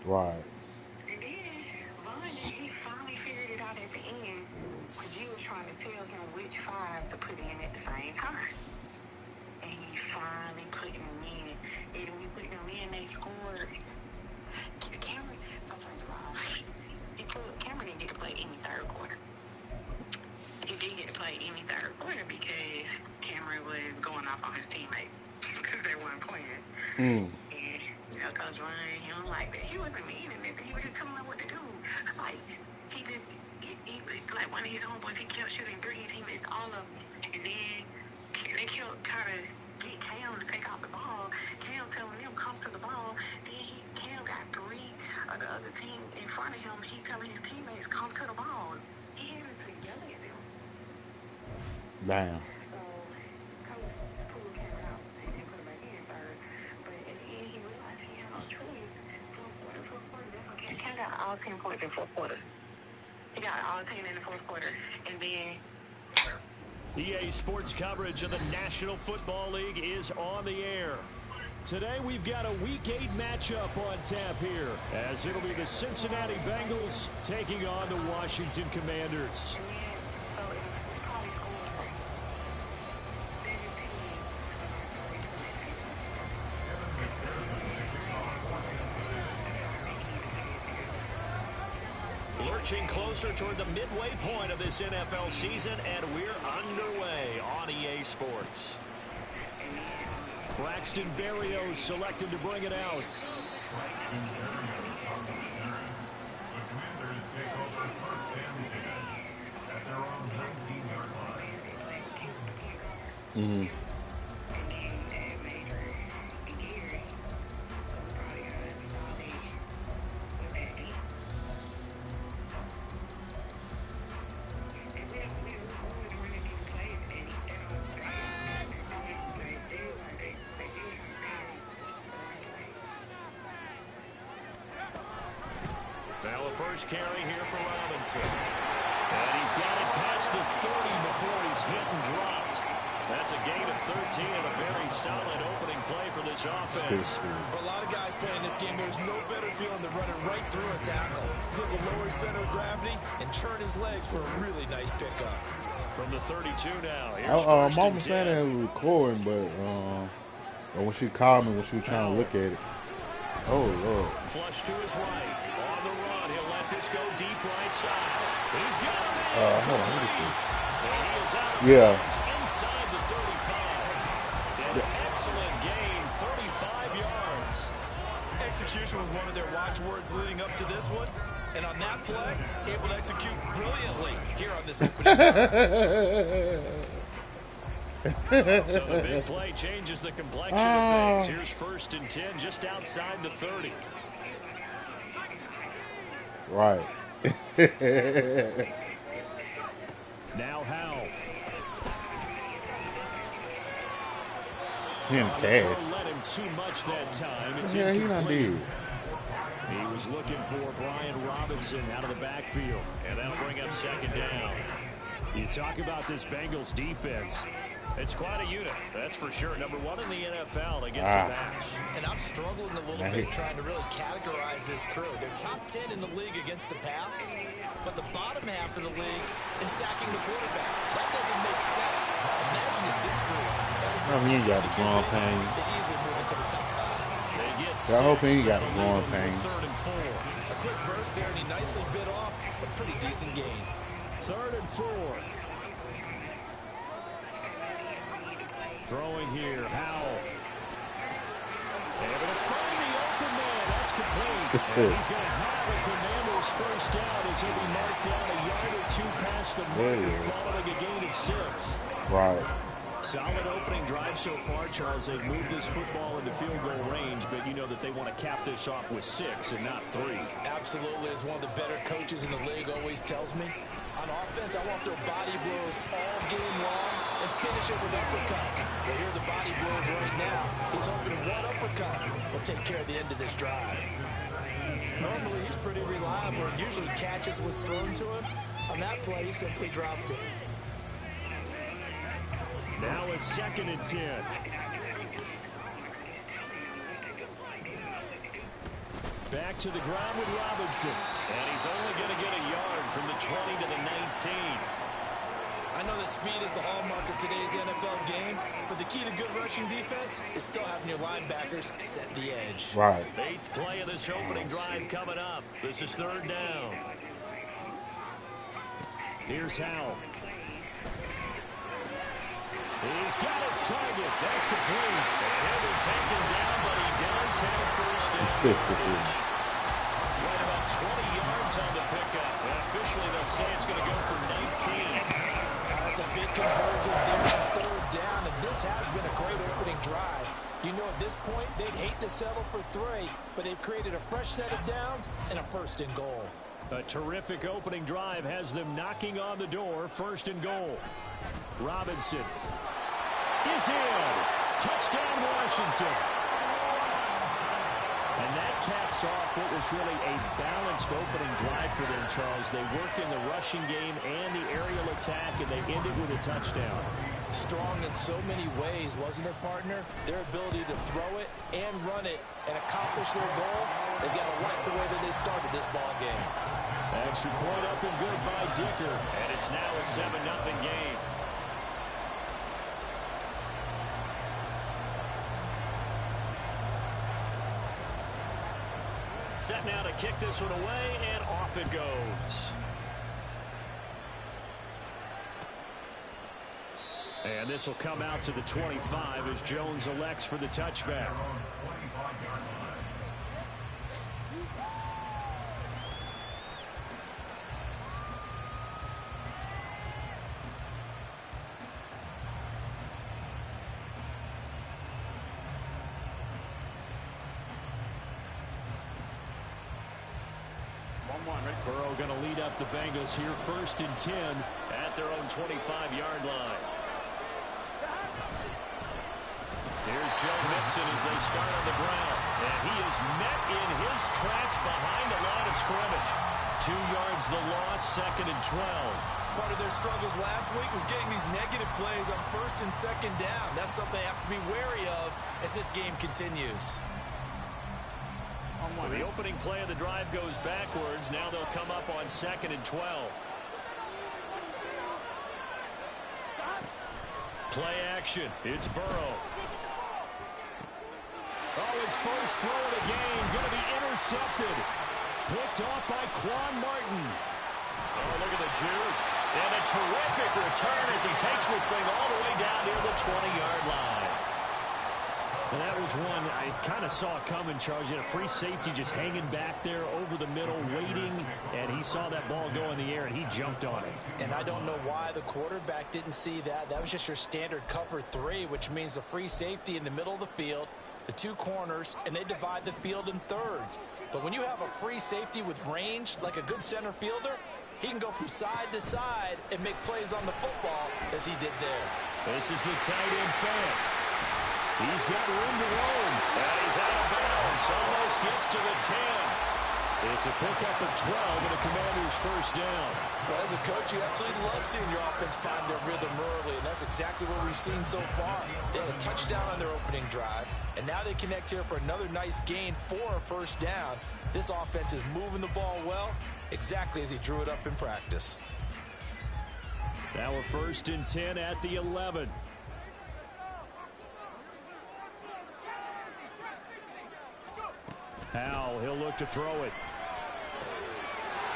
Right. And then Vonnie, he finally figured it out at the end because you was trying to tell him which five to put in at the same time. And he finally put them in. And when we put them in, they scored. Cameron, first of all, Cameron didn't get to play any third quarter. He did get to play any third quarter because Cameron was going off on his teammates because they weren't playing. Mm. And, you know, Coach Ryan, he don't like that. He wasn't mean and nothing. He was just telling them what to do. Like, like one of his homeboys, he kept shooting threes. He missed all of them. And then they kept trying to get Cam to take out the ball. Cam telling them, come to the ball. Then Cam got three of the other team in front of him. He telling his teammates, come to the ball. He had to yell at them. Damn. So, Coach pulled him out and then put him back in third. But at the end, he realized he had no choice. Fourth quarter, that's okay. Cam got all 10 points in fourth quarter. He got all 10 in the fourth quarter. And then EA Sports coverage of the National Football League is on the air. Today we've got a Week 8 matchup on tap here, as it'll be the Cincinnati Bengals taking on the Washington Commanders. Lurching closer toward the midway point of this NFL season, and we're underway on EA Sports. Braxton Berrios selected to bring it out. Mm-hmm. Now a first carry here for Robinson. And he's got it past the 30 before he's hit and dropped. That's a gain of 13 and a very solid opening play for this offense. For a lot of guys playing this game, there's no better feeling than running right through a tackle. He's able to lower his center of gravity and churn his legs for a really nice pickup. From the 32 now. Mama saying it was recording, but when she called me, when she was trying to look at it. Oh, Lord. Flush to his right. On the run. He'll let this go deep right side. He's got it. Hold on. Let me see. And he is out. Yeah. Inside the 35. An excellent gain. 35 yards. Execution was one of their watchwords leading up to this one. And on that play, able to execute brilliantly here on this opening drive. So the big play changes the complexion of things. Here's 1st and 10 just outside the 30. Right. Now Howell. He didn't cash. Let him too much that time. It's Yeah, he not incomplete. did. He was looking for Brian Robinson out of the backfield, and that'll bring up 2nd down. You talk about this Bengals defense. It's quite a unit, that's for sure. #1 in the NFL against the pass. And I'm struggling a little bit trying to really categorize this crew. They're top 10 in the league against the pass, but the bottom half of the league in sacking the quarterback. That doesn't make sense. Imagine if this group He ain't got the growing pains. they easily move into the top 5. They get I hope he ain't 6, got the I growing believe, pains. 3rd and 4. A quick burst there, and he nicely bit off a pretty decent gain. 3rd and 4. Throwing here, Howell. Able to find the open man. That's complete. And he's going to have the Commanders' 1st down as he'll be marked down a yard or 2 past the marker following a gain of 6. Right. Solid opening drive so far, Charles. They've moved this football into field goal range, but you know that they want to cap this off with 6 and not 3. Absolutely, as one of the better coaches in the league always tells me. On offense, I want their body blows all game long and finish it with uppercuts. Well, here are the body blows right now. He's hoping one uppercut will take care of the end of this drive. Normally, he's pretty reliable and usually catches what's thrown to him. On that play, he simply dropped it. Now a 2nd and 10. Back to the ground with Robinson. And he's only going to get a yard from the 20 to the 19. I know that speed is the hallmark of today's NFL game, but the key to good rushing defense is still having your linebackers set the edge. Right. 8th play of this opening drive coming up. This is 3rd down. Here's Howell. He's got his target. That's complete. And he'll be taken down, but he does have first down. Right about 20 yards on the pickup. And officially, they'll say it's going to go for 19. That's a big conversion there on 3rd down, and this has been a great opening drive. You know, at this point, they'd hate to settle for 3, but they've created a fresh set of downs and a 1st and goal. A terrific opening drive has them knocking on the door. 1st and goal. Robinson is in. Touchdown, Washington. And that caps off what was really a balanced opening drive for them, Charles. They worked in the rushing game and the aerial attack, and they ended with a touchdown. Strong in so many ways, wasn't it, partner? Their ability to throw it and run it and accomplish their goal, they got to like the way that they started this ball game. Extra point up and good by Dicker. And it's now a 7-0 game. Set now to kick this one away, and off it goes. And this will come out to the 25 as Jones elects for the touchback. Burrow going to lead up the Bengals here, 1st and 10 at their own 25-yard line. Here's Joe Mixon as they start on the ground. And he is met in his tracks behind the line of scrimmage. 2 yards the loss, 2nd and 12. Part of their struggles last week was getting these negative plays on 1st and 2nd down. That's something they have to be wary of as this game continues. The opening play of the drive goes backwards. Now they'll come up on 2nd and 12. Play action. It's Burrow. Oh, his first throw of the game going to be intercepted. Picked off by Quan Martin. Oh, look at the juke. And a terrific return as he takes this thing all the way down near the 20-yard line. And that was one I kind of saw coming, Charles. You had a free safety just hanging back there over the middle, waiting, and he saw that ball go in the air, and he jumped on it. And I don't know why the quarterback didn't see that. That was just your standard cover 3, which means the free safety in the middle of the field, the 2 corners, and they divide the field in thirds. But when you have a free safety with range, like a good center fielder, he can go from side to side and make plays on the football as he did there. This is the tight end fan. He's got room to roam. And he's out of bounds. Almost gets to the 10. It's a pickup of 12 and a Commander's first down. Well, as a coach, you absolutely love seeing your offense find their rhythm early, and that's exactly what we've seen so far. They had a touchdown on their opening drive, and now they connect here for another nice gain for a first down. This offense is moving the ball well, exactly as he drew it up in practice. Now a 1st and 10 at the 11. Howell, he'll look to throw it.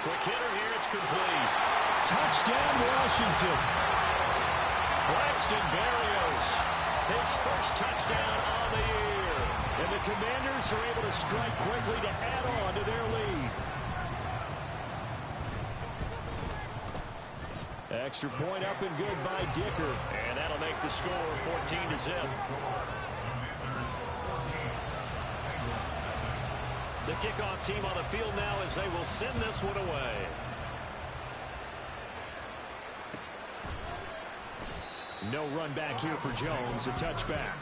Quick hitter here, it's complete. Touchdown, Washington. Braxton Berrios, his first touchdown on the year. And the Commanders are able to strike quickly to add on to their lead. Extra point up and good by Dicker. And that'll make the score 14-0. The kickoff team on the field now as they will send this one away. No run back here for Jones. A touchback.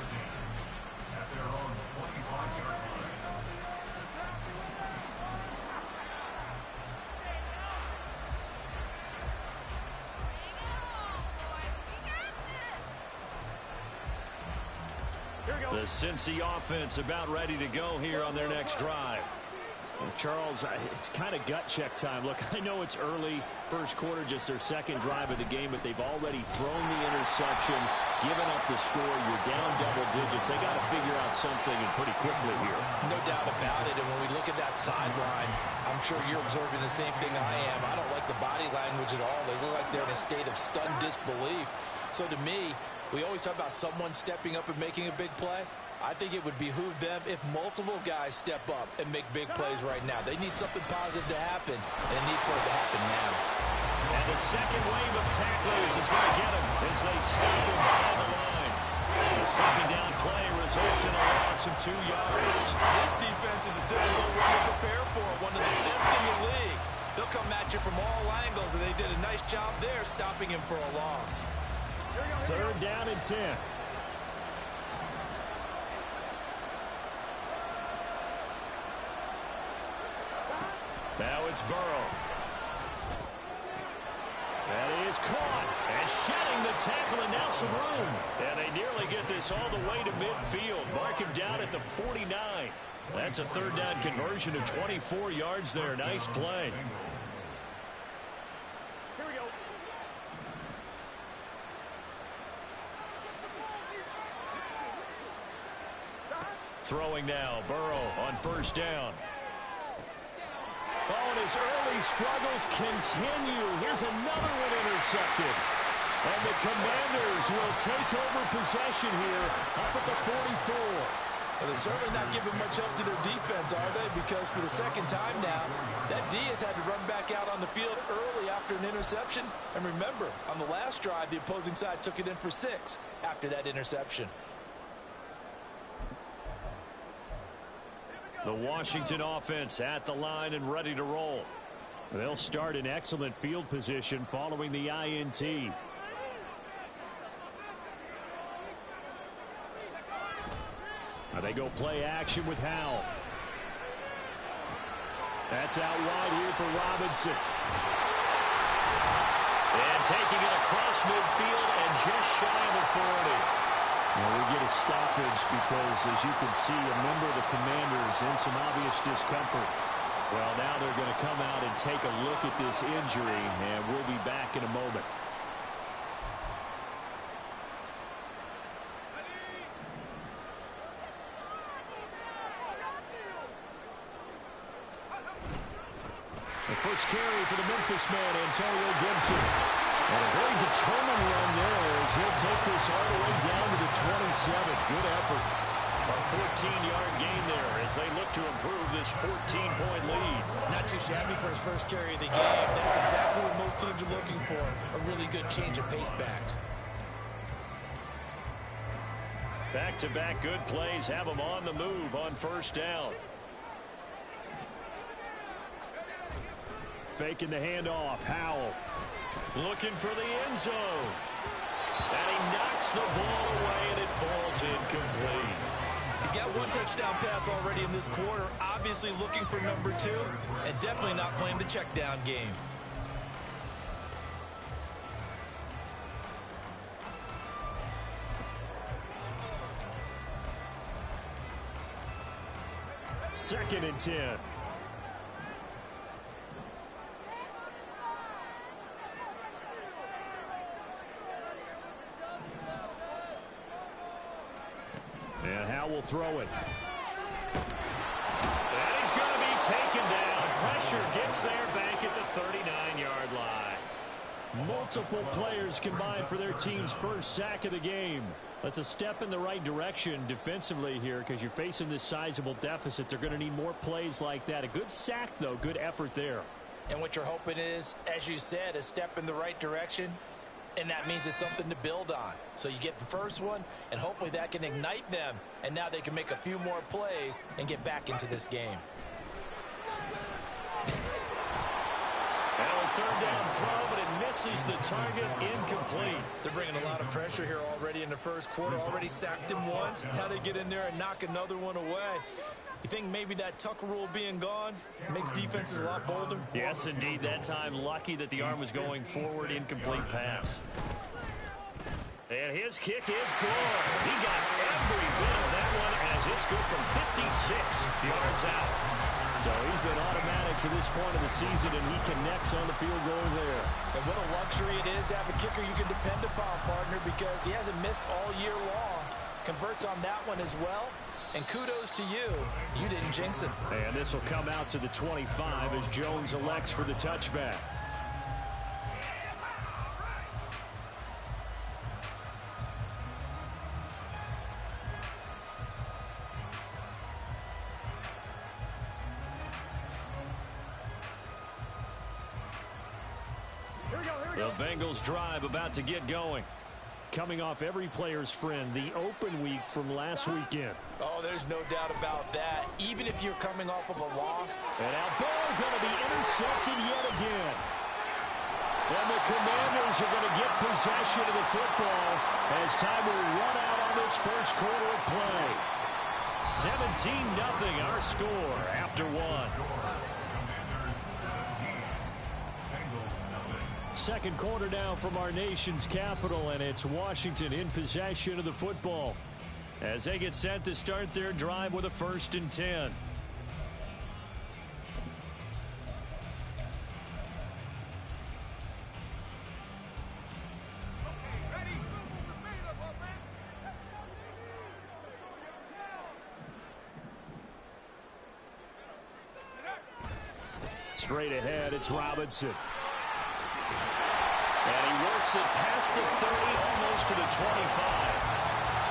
The Cincy offense about ready to go here on their next drive. Well, Charles, it's kind of gut check time. Look, I know it's early, first quarter, just their second drive of the game, but they've already thrown the interception, given up the score. You're down double digits. They got to figure out something and pretty quickly here. No doubt about it. And when we look at that sideline, I'm sure you're observing the same thing I am. I don't like the body language at all. They look like they're in a state of stunned disbelief. So to me, we always talk about someone stepping up and making a big play. I think it would behoove them if multiple guys step up and make big plays right now. They need something positive to happen, and they need for it to happen now. And the second wave of tacklers is going to get him as they stop him behind the line. The second down play results in a loss of 2 yards. This defense is a difficult one to prepare for, one of the best in the league. They'll come at you from all angles, and they did a nice job there stopping him for a loss. Third down and 10. Now it's Burrow. That is caught. And shedding the tackle, and now some room. And they nearly get this all the way to midfield. Mark him down at the 49. That's a third down conversion of 24 yards there. Nice play. Here we go. Throwing now, Burrow on first down. Oh, and his early struggles continue. Here's another one intercepted. And the Commanders will take over possession here up at the 44. Well, they're certainly not giving much help to their defense, are they? Because for the second time now, that D has had to run back out on the field early after an interception. And remember, on the last drive, the opposing side took it in for 6 after that interception. The Washington offense at the line and ready to roll. They'll start in excellent field position following the INT. Now they go play action with Howell. That's out wide here for Robinson. And taking it across midfield and just shy of the 40. Well, we get a stoppage because, as you can see, a member of the Commanders in some obvious discomfort. Well, now they're going to come out and take a look at this injury, and we'll be back in a moment. The first carry for the Memphis man, Antonio Gibson. And a very determined run there as he'll take this all the way down to the 27. Good effort. A 14-yard gain there as they look to improve this 14-point lead. Not too shabby for his first carry of the game. That's exactly what most teams are looking for. A really good change of pace back. Back-to-back good plays have them on the move on first down. Faking the handoff. Howell looking for the end zone. And he knocks the ball away, and it falls incomplete. He's got one touchdown pass already in this quarter. Obviously looking for number 2, and definitely not playing the check down game. Second and 10. And Howell will throw it. And he's going to be taken down. Pressure gets there back at the 39-yard line. Multiple players combined for their team's first sack of the game. That's a step in the right direction defensively here because you're facing this sizable deficit. They're going to need more plays like that. A good sack, though. Good effort there. And what you're hoping is, as you said, a step in the right direction. And that means it's something to build on. So you get the first one, and hopefully that can ignite them. And now they can make a few more plays and get back into this game. Now a third down throw, but it misses the target. Incomplete. They're bringing a lot of pressure here already in the first quarter. Already sacked him once. Now they get in there and knock another one away. You think maybe that tuck rule being gone makes defenses a lot bolder? Yes, indeed. That time, lucky that the arm was going forward. Incomplete pass. And his kick is good. He got every bit of that one as it's good from 56 yards out. So he's been automatic to this point of the season, and he connects on the field goal there. And what a luxury it is to have a kicker you can depend upon, partner, because he hasn't missed all year long. Converts on that one as well. And kudos to you. You didn't jinx him. And this will come out to the 25 as Jones elects for the touchback. The Bengals drive about to get going. Coming off every player's friend, the open week from last weekend. Oh, there's no doubt about that. Even if you're coming off of a loss. And now ball going to be intercepted yet again. And the Commanders are going to get possession of the football as time will run out on this first quarter of play. 17-0 our score after one. Second quarter now from our nation's capital, and it's Washington in possession of the football as they get set to start their drive with a 1st and 10. Straight ahead, it's Robinson. And he works it past the 30, almost to the 25.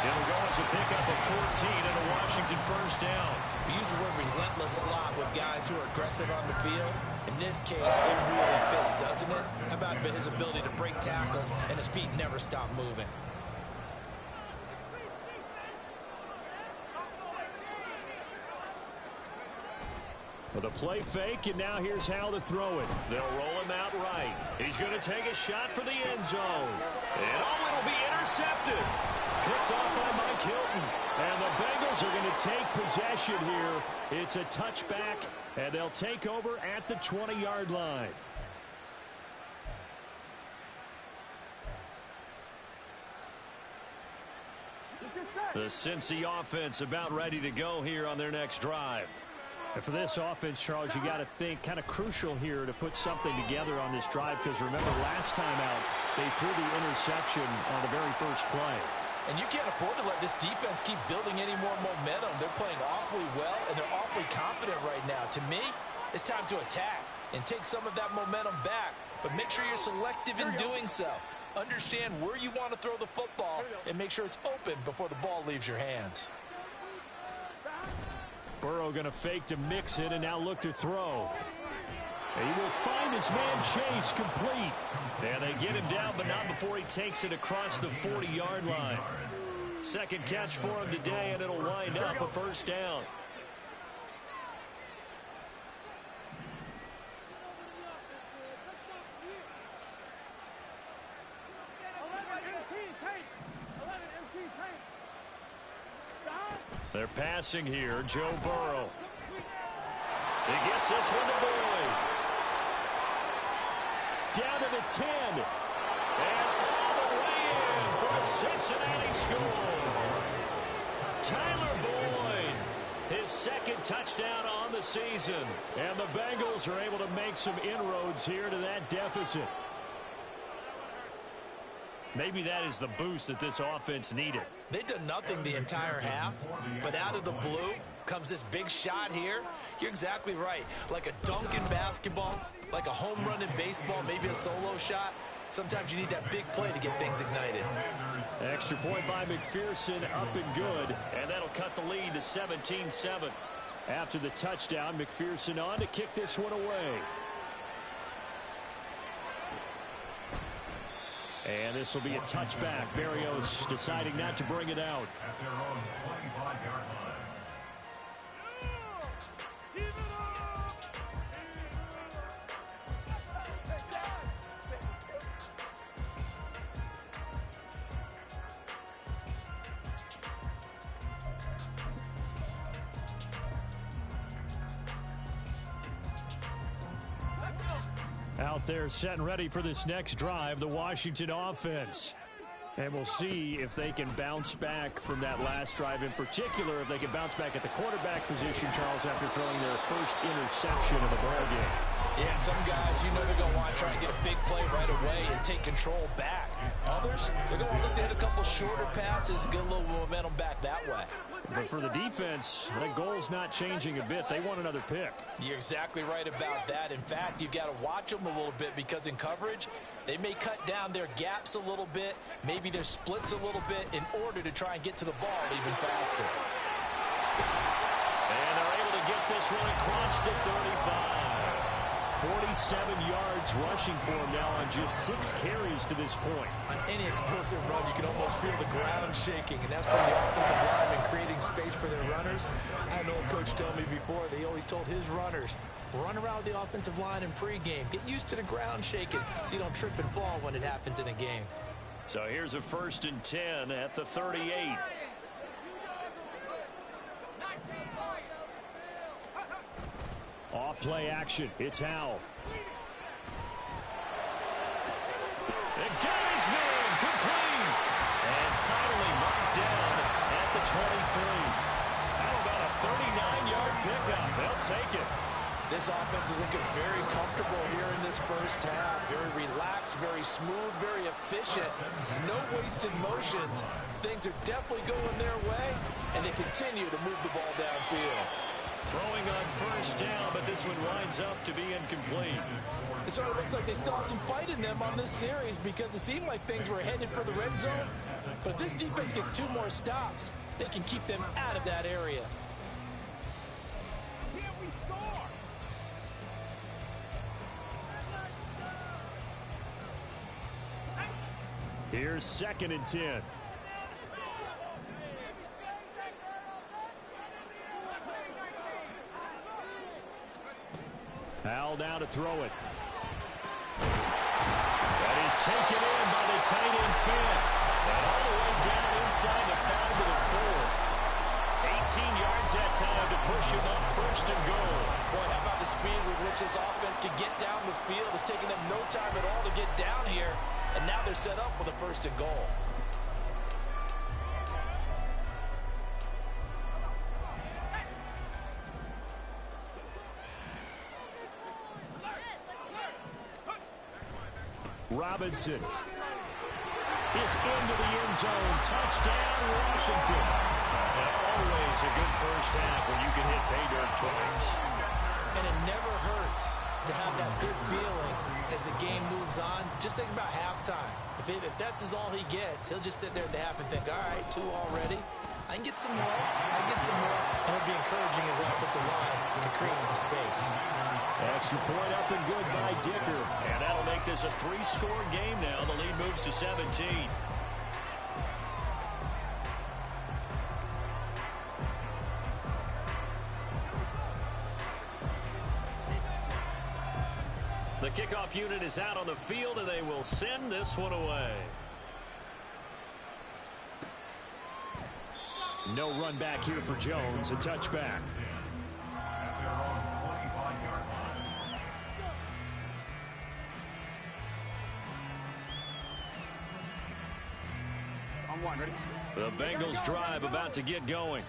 It'll go as a pickup of 14 and a Washington 1st down. We use the word relentless a lot with guys who are aggressive on the field. In this case, it really fits, doesn't it? How about his ability to break tackles and his feet never stop moving? With a play fake, and now here's how to throw it. They'll roll him out right. He's going to take a shot for the end zone. And it'll be intercepted. Picked off by Mike Hilton. And the Bengals are going to take possession here. It's a touchback, and they'll take over at the 20-yard line. The Cincy offense about ready to go here on their next drive. And for this offense, Charles, you got to think kind of crucial here to put something together on this drive, because remember last time out they threw the interception on the very first play. And you can't afford to let this defense keep building any more momentum. They're playing awfully well, and they're awfully confident right now. To me, it's time to attack and take some of that momentum back. But make sure you're selective in doing so. Understand where you want to throw the football and make sure it's open before the ball leaves your hands. Burrow going to fake to mix it and now look to throw. And he will find his man Chase complete. And they get him down, but not before he takes it across the 40-yard line. Second catch for him today, and it'll wind up a 1st down. They're passing here. Joe Burrow. He gets this one to Boyd. Down to the 10. And all the way in for a Cincinnati score. Tyler Boyd, his 2nd touchdown on the season. And the Bengals are able to make some inroads here to that deficit. Maybe that is the boost that this offense needed. They've done nothing the entire half, but out of the blue comes this big shot here. You're exactly right. Like a dunk in basketball, like a home run in baseball, maybe a solo shot. Sometimes you need that big play to get things ignited. Extra point by McPherson, up and good, and that'll cut the lead to 17-7. After the touchdown, McPherson on to kick this one away. And this will be a touchback. Berrios deciding not to bring it out. At their own 25-yard line. Out there set and ready for this next drive, the Washington offense. And we'll see if they can bounce back from that last drive, in particular, if they can bounce back at the quarterback position, Charles, after throwing their first interception of the ball game. Yeah, some guys, you know, they're going to want to try and get a big play right away and take control back. Others, they're going to look to hit a couple shorter passes, get a little momentum back that way. But for the defense, that goal's not changing a bit. They want another pick. You're exactly right about that. In fact, you've got to watch them a little bit because in coverage, they may cut down their gaps a little bit, maybe their splits a little bit in order to try and get to the ball even faster. And they're able to get this one across the 35. 47 yards rushing for him now on just 6 carries to this point. On any explosive run, you can almost feel the ground shaking, and that's from the offensive lineman creating space for their runners. I had an old coach tell me before, they always told his runners, run around the offensive line in pregame. Get used to the ground shaking so you don't trip and fall when it happens in a game. So here's a 1st and 10 at the 38. Off play action. It's Howell. And got his man complete. And finally marked down at the 23. How about a 39-yard pickup? They'll take it. This offense is looking very comfortable here in this first half. Very relaxed, very smooth, very efficient. No wasted motions. Things are definitely going their way, and they continue to move the ball downfield. Throwing on 1st down, but this one winds up to be incomplete. It sort of looks like they still have some fight in them on this series because it seemed like things were headed for the red zone. But if this defense gets 2 more stops, they can keep them out of that area. Here we score. Here's 2nd and 10. Howell now to throw it. That is taken in by the tight end Fant. And all the way down inside the 5 to the 4. 18 yards that time to push him up 1st and goal. Boy, how about the speed with which this offense can get down the field? It's taking them no time at all to get down here. And now they're set up for the 1st and goal. Robinson is into the end zone. Touchdown, Washington. And always a good first half when you can hit pay dirt twice. And it never hurts to have that good feeling as the game moves on. Just think about halftime. If that's all he gets, he'll just sit there at the half and think, all right, 2 already. I can get some more. I can get some more. And he'll be encouraging his offensive line to create some space. Extra point up and good by Dicker. And that'll make this a 3-score game now. The lead moves to 17. The kickoff unit is out on the field, and they will send this one away. No run back here for Jones. A touchback. At their own 25-yard line. On 1, ready? The Bengals drive about to get going.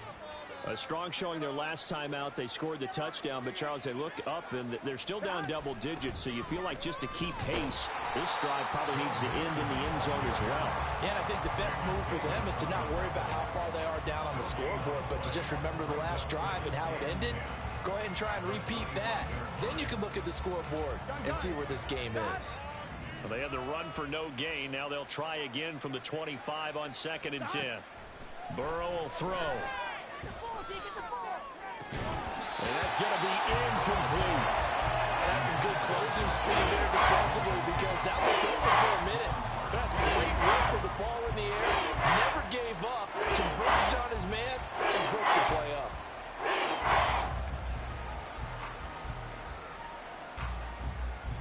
A strong showing their last time out. They scored the touchdown, but Charles, they look up and they're still down double digits, so you feel like just to keep pace, this drive probably needs to end in the end zone as well. Yeah, and I think the best move for them is to not worry about how far they are down on the scoreboard, but to just remember the last drive and how it ended. Go ahead and try and repeat that. Then you can look at the scoreboard and see where this game is. Well, they had the run for no gain. Now they'll try again from the 25 on 2nd and 10. Burrow will throw. And that's going to be incomplete. That's some good closing speed there defensively because that looked over for a minute. That's great work with the ball in the air. Never gave up. Converged on his man and broke the play up.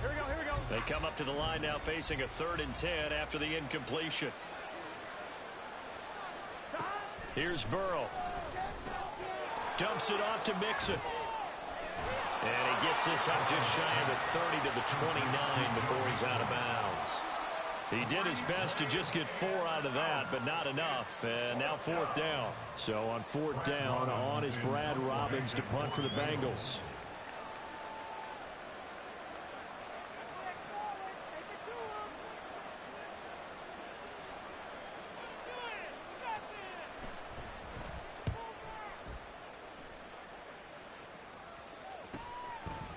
Here we go, here we go. They come up to the line now facing a 3rd and 10 after the incompletion. Here's Burrow. Dumps it off to Mixon. And he gets this up just shy of the 30 to the 29 before he's out of bounds. He did his best to just get 4 out of that, but not enough. And now 4th down. So on 4th down, on is Brad Robbins to punt for the Bengals.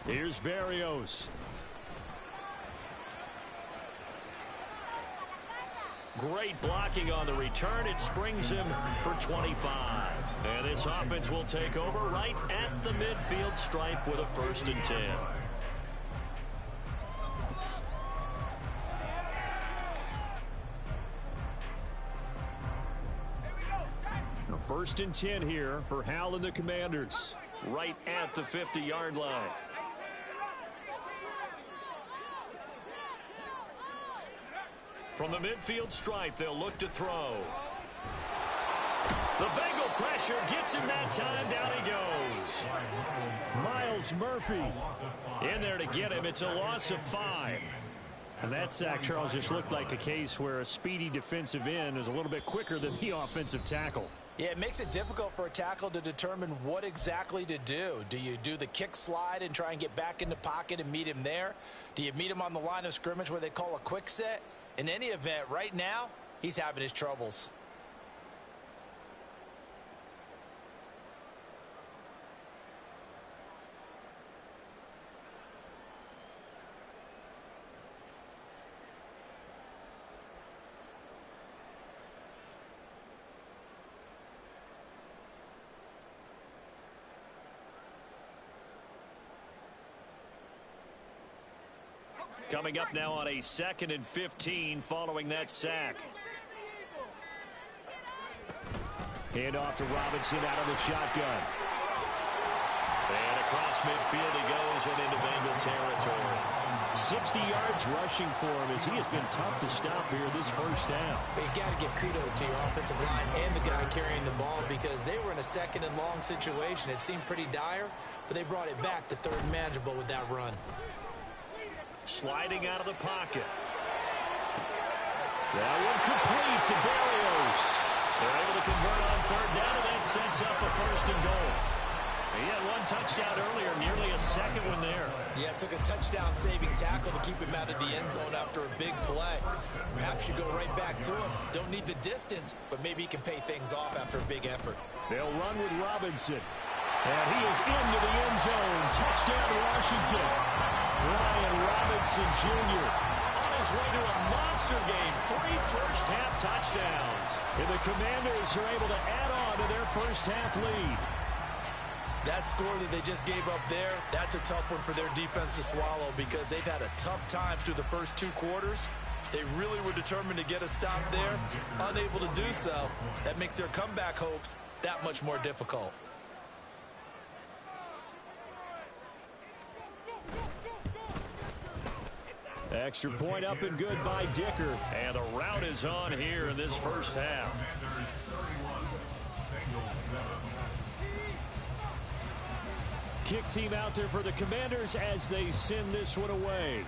Here's Berrios. Great blocking on the return. It springs him for 25. And this offense will take over right at the midfield stripe with a 1st and 10. A 1st and 10 here for Hal and the Commanders. Right at the 50-yard line. From the midfield stripe, they'll look to throw. The Bengal pressure gets him that time. Down he goes. Miles Murphy in there to get him. It's a loss of 5. And that sack, Charles, just looked like a case where a speedy defensive end is a little bit quicker than the offensive tackle. Yeah, it makes it difficult for a tackle to determine what exactly to do. Do you do the kick slide and try and get back in the pocket and meet him there? Do you meet him on the line of scrimmage where they call a quick set? In any event, right now, he's having his troubles. Coming up now on a 2nd and 15 following that sack. Hand off to Robinson out of the shotgun. And across midfield he goes and into Bengal territory. 60 yards rushing for him as he has been tough to stop here this 1st half. But you got to give kudos to your offensive line and the guy carrying the ball because they were in a 2nd and long situation. It seemed pretty dire, but they brought it back to 3rd and manageable with that run. Sliding out of the pocket. That one complete to Berrios. They're able to convert on 3rd down, and that sets up a 1st and goal. He had 1 touchdown earlier, nearly a 2nd one there. Yeah, it took a touchdown-saving tackle to keep him out of the end zone after a big play. Perhaps you go right back to him. Don't need the distance, but maybe he can pay things off after a big effort. They'll run with Robinson. And he is into the end zone. Touchdown, Washington. Ryan Robinson Jr. on his way to a monster game. 3 first-half touchdowns. And the Commanders are able to add on to their first-half lead. That score that they just gave up there, that's a tough one for their defense to swallow because they've had a tough time through the first 2 quarters. They really were determined to get a stop there. Unable to do so, that makes their comeback hopes that much more difficult. Extra point up and good by Dicker. And the route is on here in this 1st half. Kick team out there for the Commanders as they send this one away.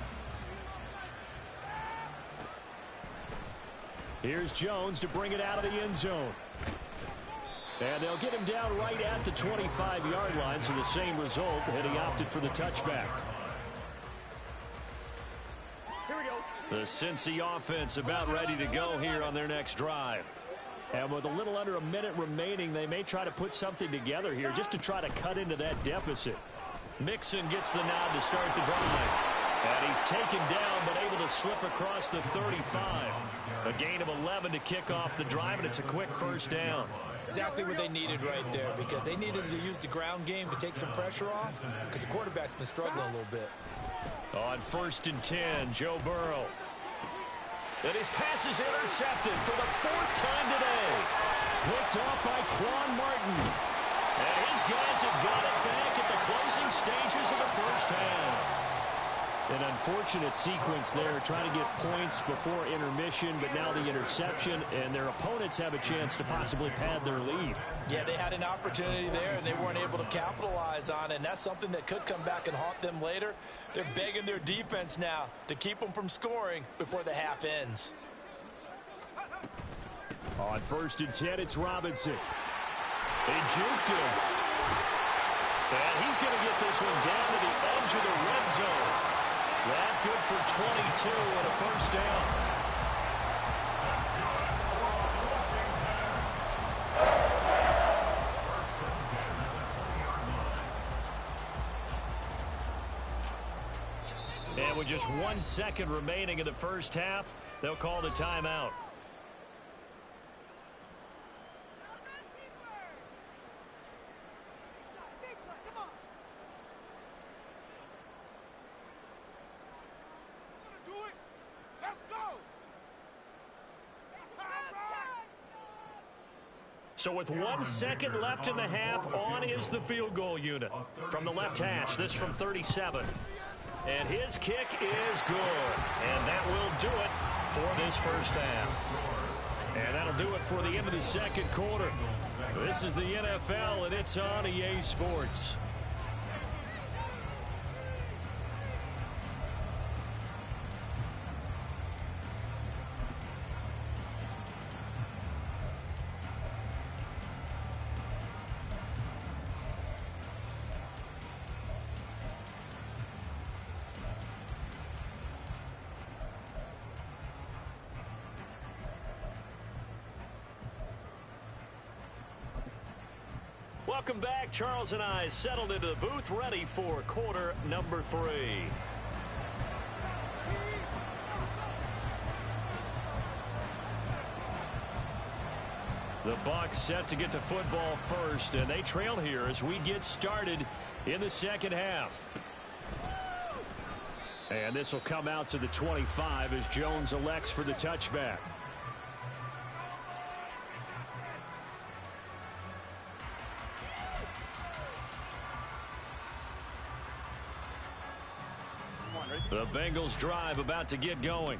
Here's Jones to bring it out of the end zone. And they'll get him down right at the 25-yard line, so the same result, and he opted for the touchback. Here we go. The Cincy offense about ready to go here on their next drive. And with a little under a minute remaining, they may try to put something together here just to try to cut into that deficit. Mixon gets the nod to start the drive. And he's taken down but able to slip across the 35. A gain of 11 to kick off the drive, and it's a quick 1st down. Exactly what they needed right there because they needed to use the ground game to take some pressure off because the quarterback's been struggling a little bit. On 1st and 10, Joe Burrow. And his pass is intercepted for the 4th time today. Picked off by Quan Martin. And his guys have got it back at the closing stages of the 1st half. An unfortunate sequence there, trying to get points before intermission, but now the interception, and their opponents have a chance to possibly pad their lead. Yeah, they had an opportunity there, and they weren't able to capitalize on it, and that's something that could come back and haunt them later. They're begging their defense now to keep them from scoring before the half ends. On 1st and 10, it's Robinson. They juked him. And he's going to get this one down to the edge of the red zone. That good for 22 and a first down. And with just 1 second remaining in the first half, they'll call the timeout. So with 1 second left in the half, on is the field goal unit. From the left hash, this from 37. And his kick is good. And that will do it for this first half. And that'll do it for the end of the second quarter. This is the NFL, and it's on EA Sports. Welcome back. Charles and I settled into the booth, ready for quarter number 3. The Bucs set to get the football first, and they trail here as we get started in the second half. And this will come out to the 25 as Jones elects for the touchback. The Bengals drive about to get going.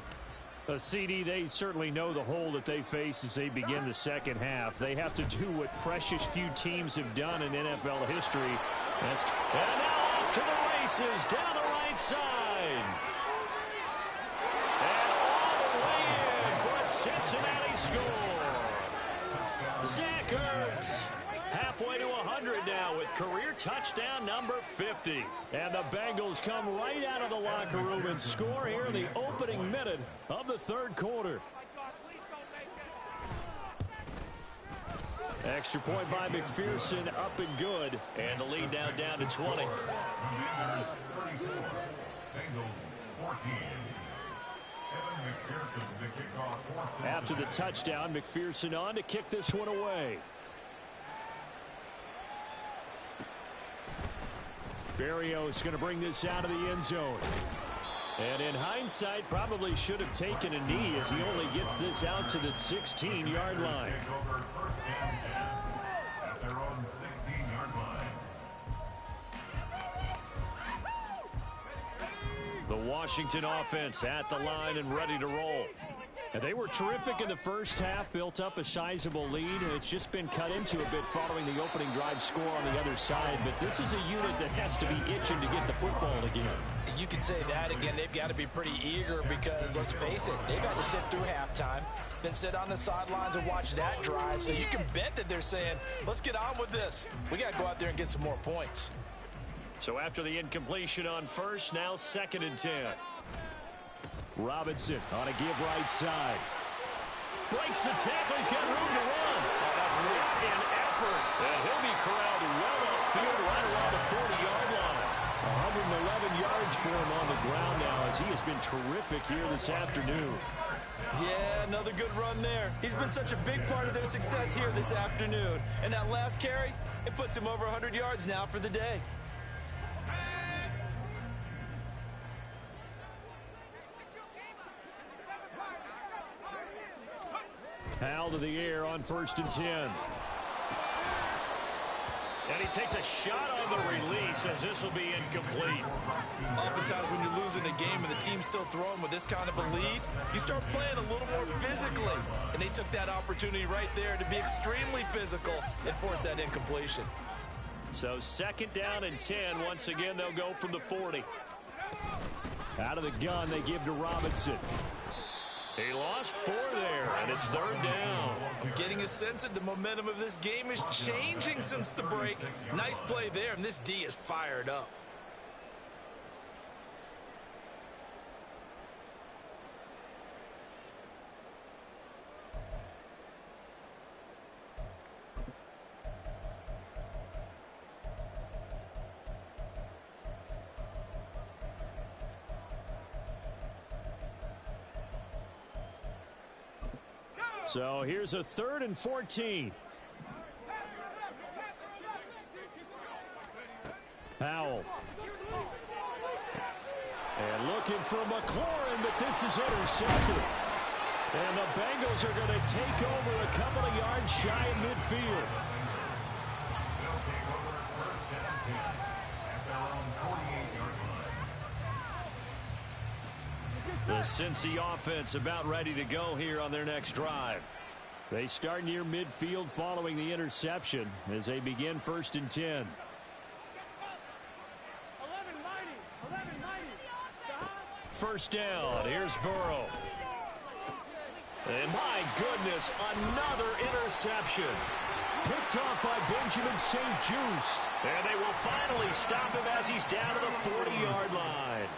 CD, they certainly know the hole that they face as they begin the second half. They have to do what precious few teams have done in NFL history. And now off to the races down the right side. And all the way in for a Cincinnati score. Zach Ertz. Halfway to 100 now with career touchdown number 50. And the Bengals come right out of the locker room and score here in the opening minute of the third quarter. Extra point by McPherson, up and good. And the lead now down to 20. Bengals 14. After the touchdown, McPherson on to kick this one away. Berrios going to bring this out of the end zone. And in hindsight, probably should have taken a knee as he only gets this out to the 16-yard line. The Washington offense at the line and ready to roll. And they were terrific in the first half, built up a sizable lead, and it's just been cut into a bit following the opening drive score on the other side. But this is a unit that has to be itching to get the football again. You can say that again. They've got to be pretty eager because, let's face it, they've had to sit through halftime, then sit on the sidelines and watch that drive. So you can bet that they're saying, let's get on with this. We got to go out there and get some more points. So after the incompletion on first, now 2nd and 10. Robinson on a give right side. Breaks the tackle. He's got room to run. That's an effort. And he'll be corralled well upfield right around the 40-yard line. 111 yards for him on the ground now as he has been terrific here this afternoon. Yeah, another good run there. He's been such a big part of their success here this afternoon. And that last carry, it puts him over 100 yards now for the day. Hal to the air on 1st and 10. And he takes a shot on the release as this will be incomplete. Oftentimes when you're losing a game and the team's still throwing with this kind of a lead, you start playing a little more physically. And they took that opportunity right there to be extremely physical and force that incompletion. So 2nd down and 10. Once again, they'll go from the 40. Out of the gun, they give to Robinson. He lost 4 there, and it's 3rd down. I'm getting a sense that the momentum of this game is changing since the break. Nice play there, and this D is fired up. So here's a 3rd and 14. Powell. And looking for McLaurin, but this is intercepted. And the Bengals are going to take over a couple of yards shy of midfield. The Cincy offense about ready to go here on their next drive. They start near midfield following the interception as they begin 1st and 10. First down. Here's Burrow. And my goodness, another interception. Picked off by Benjamin St-Juste. And they will finally stop him as he's down to the 40-yard line.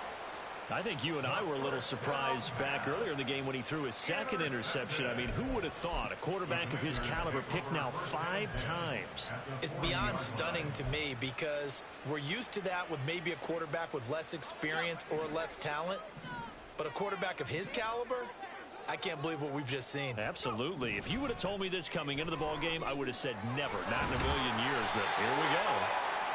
I think you and I were a little surprised back earlier in the game when he threw his 2nd interception. I mean, who would have thought a quarterback of his caliber picked now 5 times? It's beyond stunning to me because we're used to that with maybe a quarterback with less experience or less talent. But a quarterback of his caliber, I can't believe what we've just seen. Absolutely. If you would have told me this coming into the ball game, I would have said never, not in a million years. But here we go.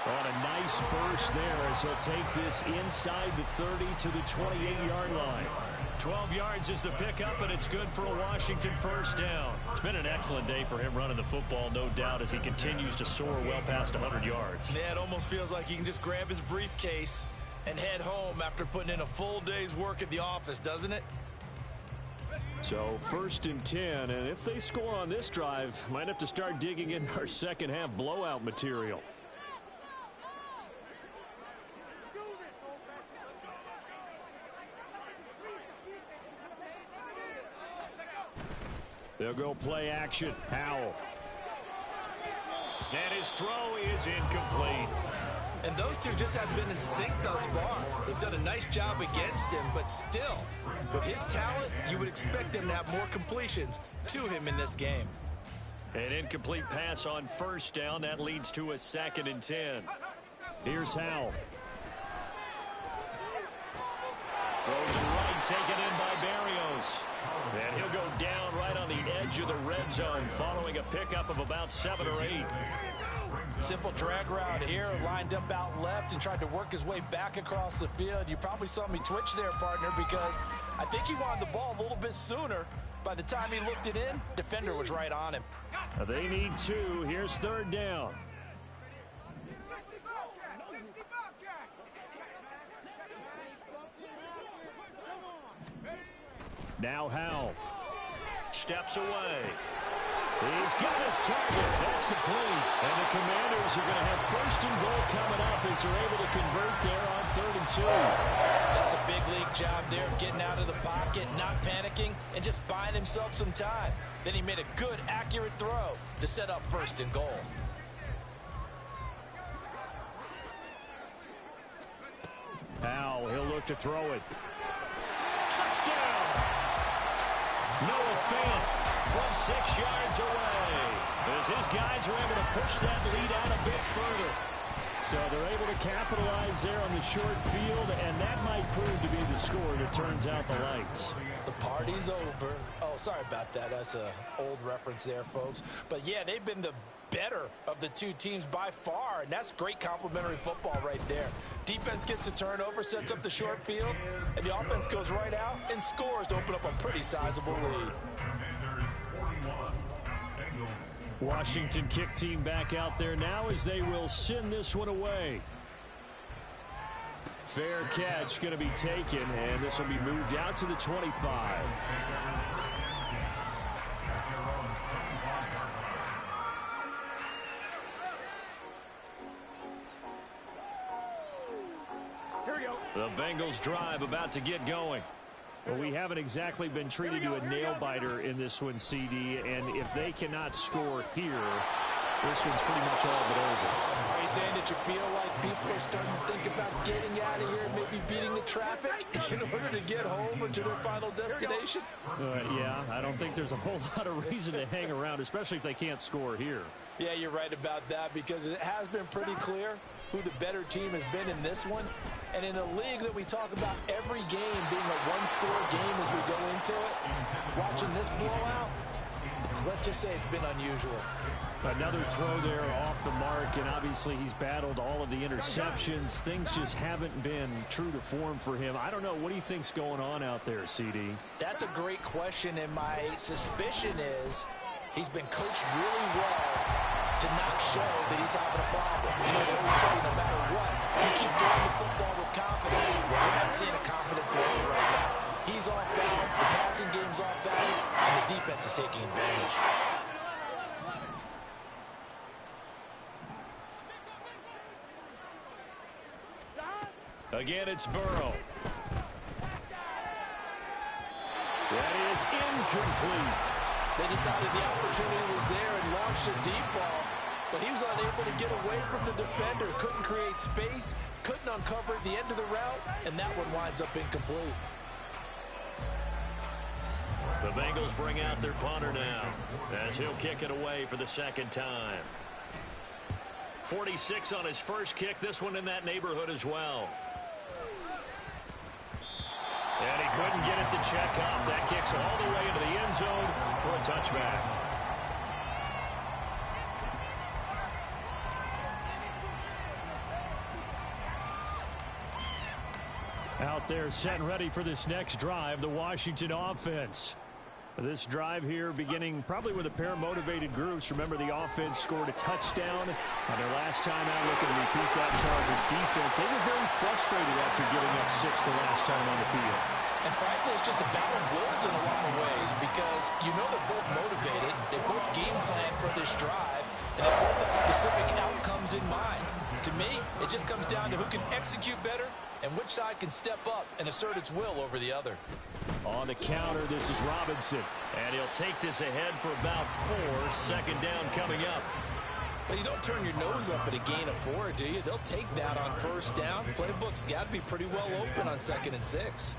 On a nice burst there as he'll take this inside the 30 to the 28-yard line. 12 yards is the pickup, and it's good for a Washington first down. It's been an excellent day for him running the football, no doubt, as he continues to soar well past 100 yards. Yeah, it almost feels like he can just grab his briefcase and head home after putting in a full day's work at the office, doesn't it? So 1st and 10, and if they score on this drive, might have to start digging in our second half blowout material. They'll go play action. Powell. And his throw is incomplete. And those two just haven't been in sync thus far. They've done a nice job against him, but still, with his talent, you would expect them to have more completions to him in this game. An incomplete pass on first down. That leads to a 2nd and 10. Here's Howell. Throws right, taken in by Barrios. And he'll go down right on the edge of the red zone following a pickup of about 7 or 8. Simple drag route here, lined up out left and tried to work his way back across the field. You probably saw me twitch there, partner, because I think he wanted the ball a little bit sooner. By the time he looked it in, defender was right on him. They need 2. Here's 3rd down. Now Howell steps away. He's got his target. That's complete. And the Commanders are going to have 1st and goal coming up as they're able to convert there on 3rd and 2. That's a big league job there of getting out of the pocket, not panicking, and just buying himself some time. Then he made a good, accurate throw to set up 1st and goal. Now he'll look to throw it. Touchdown! Noah Fant from 6 yards away as his guys are able to push that lead out a bit further. So they're able to capitalize there on the short field, and that might prove to be the score that turns out the lights. The party's over. Oh, sorry about that. That's an old reference there, folks. But, yeah, they've been the better of the two teams by far, and that's great complimentary football right there. Defense gets the turnover, sets up the short field, and the offense goes right out and scores to open up a pretty sizable lead. Commanders 41, Bengals Washington kick team back out there now as they will send this one away. Fair catch going to be taken, and this will be moved out to the 25. Here we go. The Bengals drive about to get going. Well, we haven't exactly been treated to a nail-biter in this one, CD, and if they cannot score here, this one's pretty much all but over. Are you saying that you feel like people are starting to think about getting out of here and maybe beating the traffic in order to get home or to their final destination? Yeah, I don't think there's a whole lot of reason to hang around, especially if they can't score here. Yeah, you're right about that because it has been pretty clear who the better team has been in this one. And in a league that we talk about every game being a one-score game as we go into it, watching this blowout, let's just say it's been unusual. Another throw there off the mark, and obviously he's battled all of the interceptions. Things just haven't been true to form for him. I don't know. What do you think's going on out there, CD? That's a great question, and my suspicion is he's been coached really well to not show that he's having a problem. You know, they always tell you no matter what, you keep throwing the football with confidence. We're not seeing a confident thrower right now. He's off balance, the passing game's off balance, and the defense is taking advantage. Again, it's Burrow. That is incomplete. They decided the opportunity was there and launched a deep ball, but he was unable to get away from the defender. Couldn't create space, couldn't uncover the end of the route, and that one winds up incomplete. The Bengals bring out their punter now as he'll kick it away for the second time. 46 on his first kick, this one in that neighborhood as well. And he couldn't get it to check up. That kicks all the way into the end zone for a touchback. Out there set and ready for this next drive, the Washington offense. This drive here beginning probably with a pair of motivated groups. Remember, the offense scored a touchdown on their last time out. Looking to repeat that, Charles' defense. They were very frustrated after giving up 6 the last time on the field. And frankly, it's just a battle of wills in a lot of ways because you know they're both motivated. They both game plan for this drive, and they both have specific outcomes in mind. To me, it just comes down to who can execute better and which side can step up and assert its will over the other. On the counter, this is Robinson. And he'll take this ahead for about 4. Second down coming up. But you don't turn your nose up at a gain of 4, do you? They'll take that on first down. Playbook's got to be pretty well open on 2nd and 6.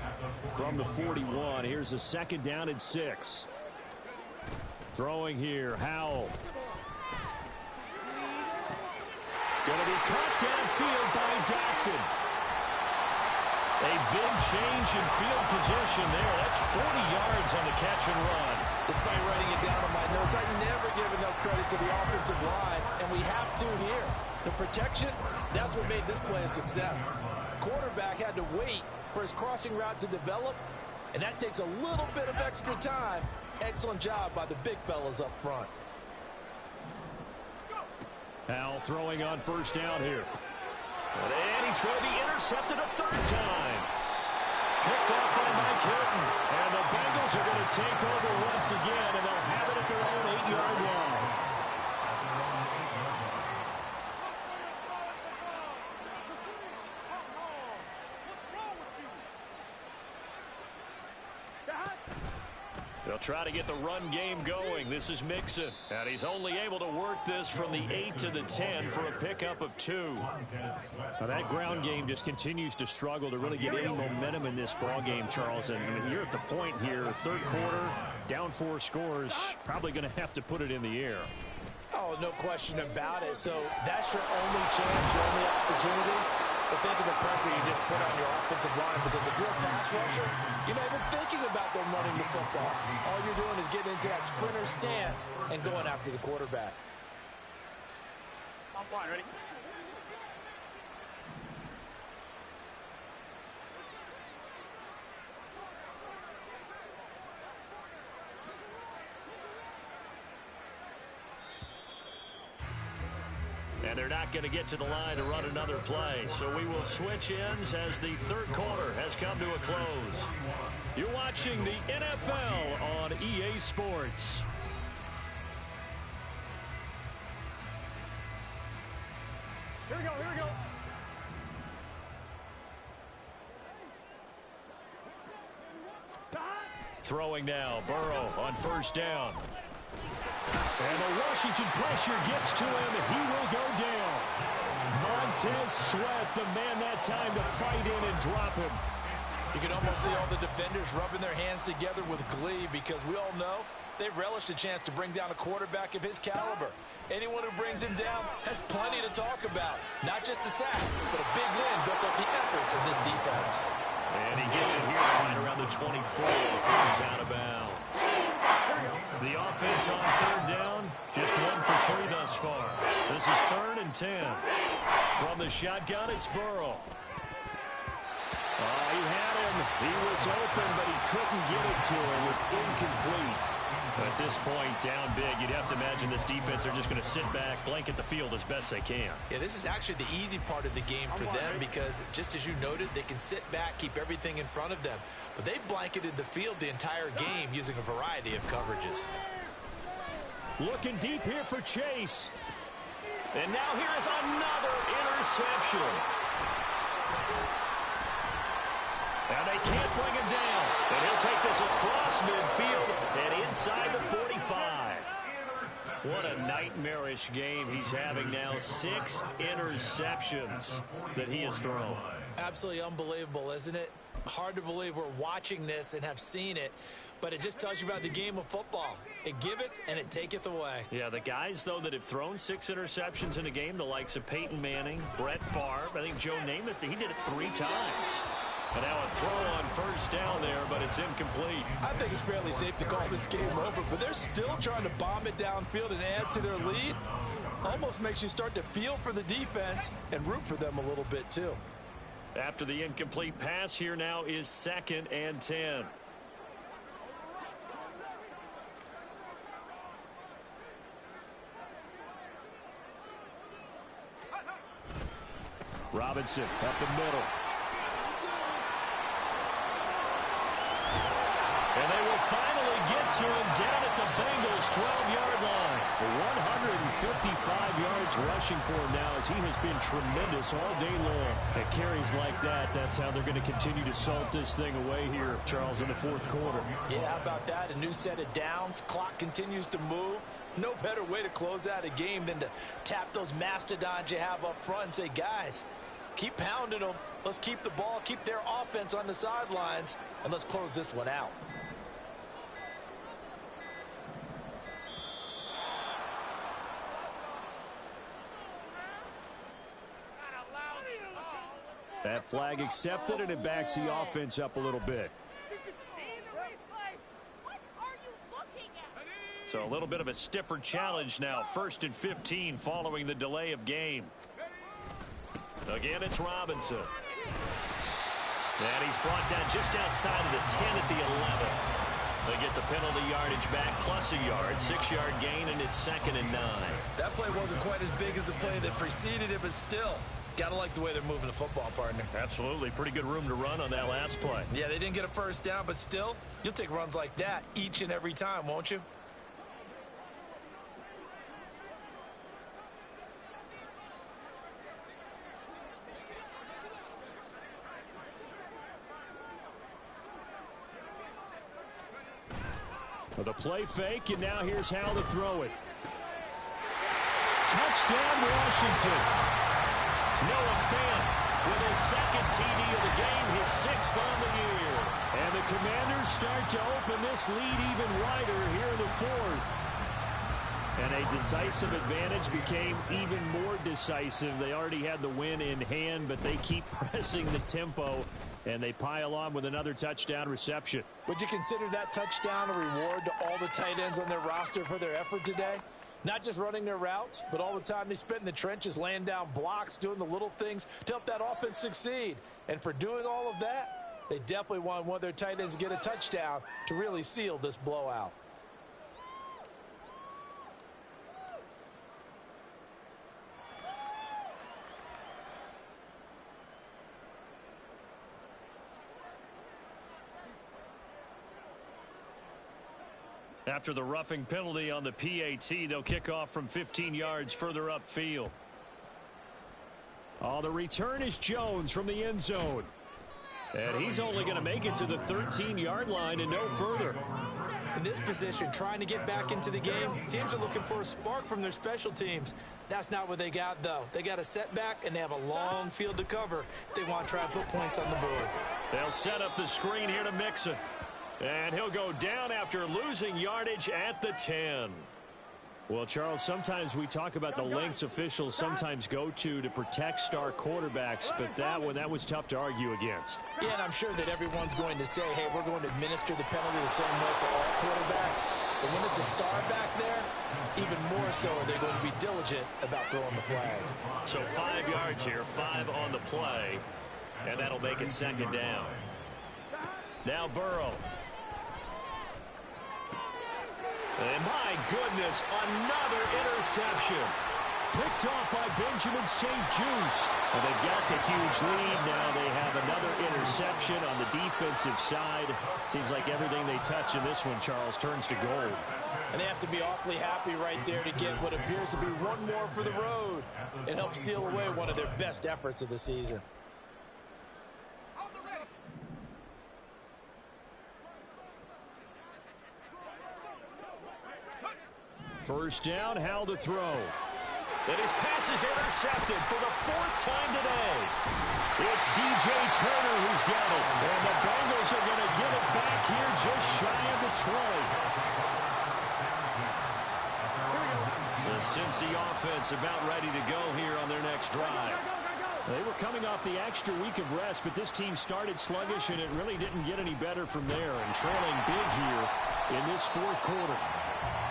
From the 41, here's a second down and 6. Throwing here, Howell. Going to be caught downfield by Dotson. A big change in field position there. That's 40 yards on the catch and run. Despite writing it down on my notes, I never give enough credit to the offensive line, and we have to here. The protection, that's what made this play a success. Quarterback had to wait for his crossing route to develop, and that takes a little bit of extra time. Excellent job by the big fellas up front. Howell throwing on first down here. And he's going to be intercepted a 3rd time. Picked off by Mike Hilton. And the Bengals are going to take over once again, and they'll have it at their own 8-yard line. They'll try to get the run game going. This is Mixon. And he's only able to work this from the 8 to the 10 for a pickup of 2. Now that ground game just continues to struggle to really get any momentum in this ball game, Charles. And you're at the point here, 3rd quarter, down 4 scores, probably going to have to put it in the air. Oh, no question about it. So that's your only chance, your only opportunity. But think of the pressure you just put on your offensive line, because if you're a pass rusher, you're not even thinking about them running the football. All you're doing is getting into that sprinter stance and going after the quarterback. I'm fine, ready? And they're not going to get to the line to run another play. So we will switch ends as the third quarter has come to a close. You're watching the NFL on EA Sports. Here we go, here we go. Throwing now, Burrow on first down. And the Washington pressure gets to him, and he will go down. Montez Sweat, the man that time to fight in and drop him. You can almost see all the defenders rubbing their hands together with glee because we all know they relish the chance to bring down a quarterback of his caliber. Anyone who brings him down has plenty to talk about. Not just a sack, but a big win built up the efforts of this defense. And he gets it here right around the 24 before he's out of bounds. The offense on third down, just 1 for 3 thus far. This is 3rd and 10. From the shotgun, it's Burrow. He had him. He was open, but he couldn't get it to him. It's incomplete. At this point, down big, you'd have to imagine this defense are just going to sit back, blanket the field as best they can. Yeah, this is actually the easy part of the game for them because, just as you noted, they can sit back, keep everything in front of them. But they blanketed the field the entire game using a variety of coverages. Looking deep here for Chase. And now here is another interception. And they can't bring him down. And he'll take this across midfield and inside the 45. What a nightmarish game he's having now. 6 interceptions that he has thrown. Absolutely unbelievable, isn't it? Hard to believe we're watching this and have seen it, but it just tells you about the game of football. It giveth and it taketh away. Yeah, the guys, though, that have thrown 6 interceptions in a game, the likes of Peyton Manning, Brett Favre, I think Joe Namath, he did it 3 times. And now a throw on first down there, but it's incomplete. I think it's fairly safe to call this game over, but they're still trying to bomb it downfield and add to their lead. Almost makes you start to feel for the defense and root for them a little bit, too. After the incomplete pass, here now is 2nd and 10. Robinson up the middle. And they will finally get to him down at the Bengals' 12-yard line. 155 yards rushing for him now as he has been tremendous all day long. At carries like that, that's how they're going to continue to salt this thing away here, Charles, in the 4th quarter. Yeah, how about that? A new set of downs. Clock continues to move. No better way to close out a game than to tap those mastodons you have up front and say, guys, keep pounding them. Let's keep the ball, keep their offense on the sidelines, and let's close this one out. That flag accepted, and it backs the offense up a little bit. So a little bit of a stiffer challenge now. 1st and 15 following the delay of game. Again, it's Robinson. And he's brought down just outside of the 10 at the 11. They get the penalty yardage back plus a yard. 6-yard gain, and it's 2nd and 9. That play wasn't quite as big as the play that preceded it, but still, gotta like the way they're moving the football, partner. Absolutely. Pretty good room to run on that last play. Yeah, they didn't get a first down, but still, you'll take runs like that each and every time, won't you? The play fake, and now here's how to throw it. Touchdown, Washington. Noah Fant with his 2nd TD of the game, his 6th on the year. And the Commanders start to open this lead even wider here in the 4th. And a decisive advantage became even more decisive. They already had the win in hand, but they keep pressing the tempo, and they pile on with another touchdown reception. Would you consider that touchdown a reward to all the tight ends on their roster for their effort today? Not just running their routes, but all the time they spent in the trenches, laying down blocks, doing the little things to help that offense succeed. And for doing all of that, they definitely want one of their tight ends to get a touchdown to really seal this blowout. After the roughing penalty on the PAT, they'll kick off from 15 yards further upfield. Oh, the return is Jones from the end zone. And he's only going to make it to the 13-yard line and no further. In this position, trying to get back into the game, teams are looking for a spark from their special teams. That's not what they got, though. They got a setback, and they have a long field to cover if they want to try and put points on the board. They'll set up the screen here to Mixon. And he'll go down after losing yardage at the 10. Well, Charles, sometimes we talk about the lengths officials sometimes go to protect star quarterbacks, but that was tough to argue against. Yeah, and I'm sure that everyone's going to say, hey, we're going to administer the penalty the same way for all quarterbacks. But when it's a star back there, even more so are they going to be diligent about throwing the flag. So 5 yards here, 5 on the play, and that'll make it second down. Now Burrow. And my goodness, another interception. Picked off by Benjamin St-Juste. And they've got the huge lead. Now they have another interception on the defensive side. Seems like everything they touch in this one, Charles, turns to gold. And they have to be awfully happy right there to get what appears to be one more for the road. It helps seal away one of their best efforts of the season. First down, Howell to throw. And his pass is intercepted for the 4th time today. It's DJ Turner who's got it. And the Bengals are going to get it back here just shy of the 20. The Cincy offense about ready to go here on their next drive. They were coming off the extra week of rest, but this team started sluggish, and it really didn't get any better from there. And trailing big here in this 4th quarter.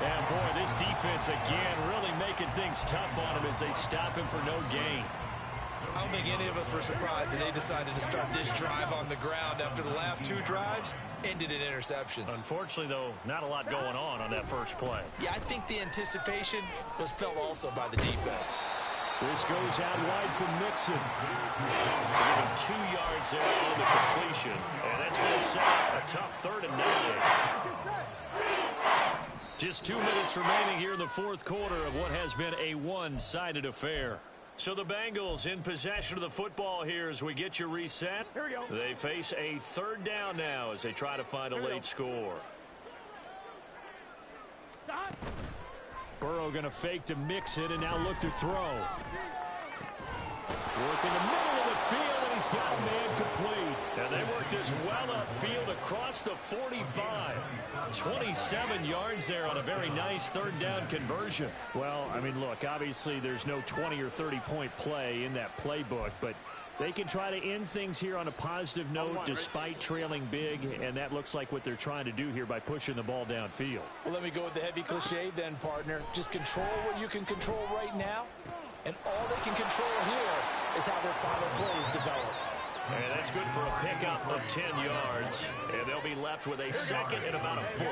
And, boy, this defense, again, really making things tough on him as they stop him for no gain. I don't think any of us were surprised that they decided to start this drive on the ground after the last 2 drives ended in interceptions. Unfortunately, though, not a lot going on that first play. Yeah, I think the anticipation was felt also by the defense. This goes out wide for Mixon. So getting 2 yards there on the completion. And that's going to set up a tough 3rd and 9. Just 2 minutes remaining here in the 4th quarter of what has been a one-sided affair. So the Bengals in possession of the football here as we get you reset. Here we go. They face a 3rd down now as they try to find a late score. Stop. Burrow going to fake to mix it and now look to throw. Work in the middle of the field, and he's got a man complete. And they work this well upfield across the 45. 27 yards there on a very nice 3rd down conversion. Well, I mean, look, obviously there's no 20 or 30-point play in that playbook, but they can try to end things here on a positive note despite trailing big, and that looks like what they're trying to do here by pushing the ball downfield. Well, let me go with the heavy cliche then, partner. Just control what you can control right now, and all they can control here is how their final plays develop. And that's good for a pickup of 10 yards, and they'll be left with a 2nd and about a foot.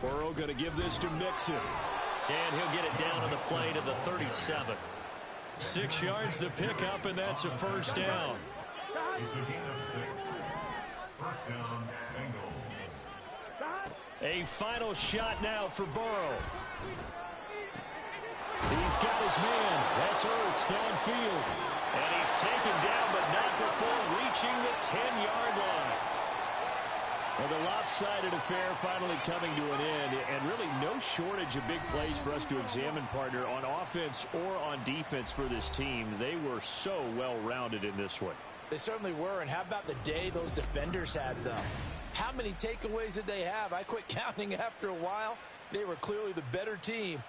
Burrow going to give this to Mixon. And he'll get it down on the play to the 37. 6 yards to pick up, and that's a 1st down. A final shot now for Burrow. He's got his man. That's Ertz downfield. And he's taken down, but not before reaching the 10-yard line. Well, the lopsided affair finally coming to an end, and really no shortage of big plays for us to examine, partner, on offense or on defense for this team. They were so well-rounded in this one. They certainly were, and how about the day those defenders had, though? How many takeaways did they have? I quit counting after a while. They were clearly the better team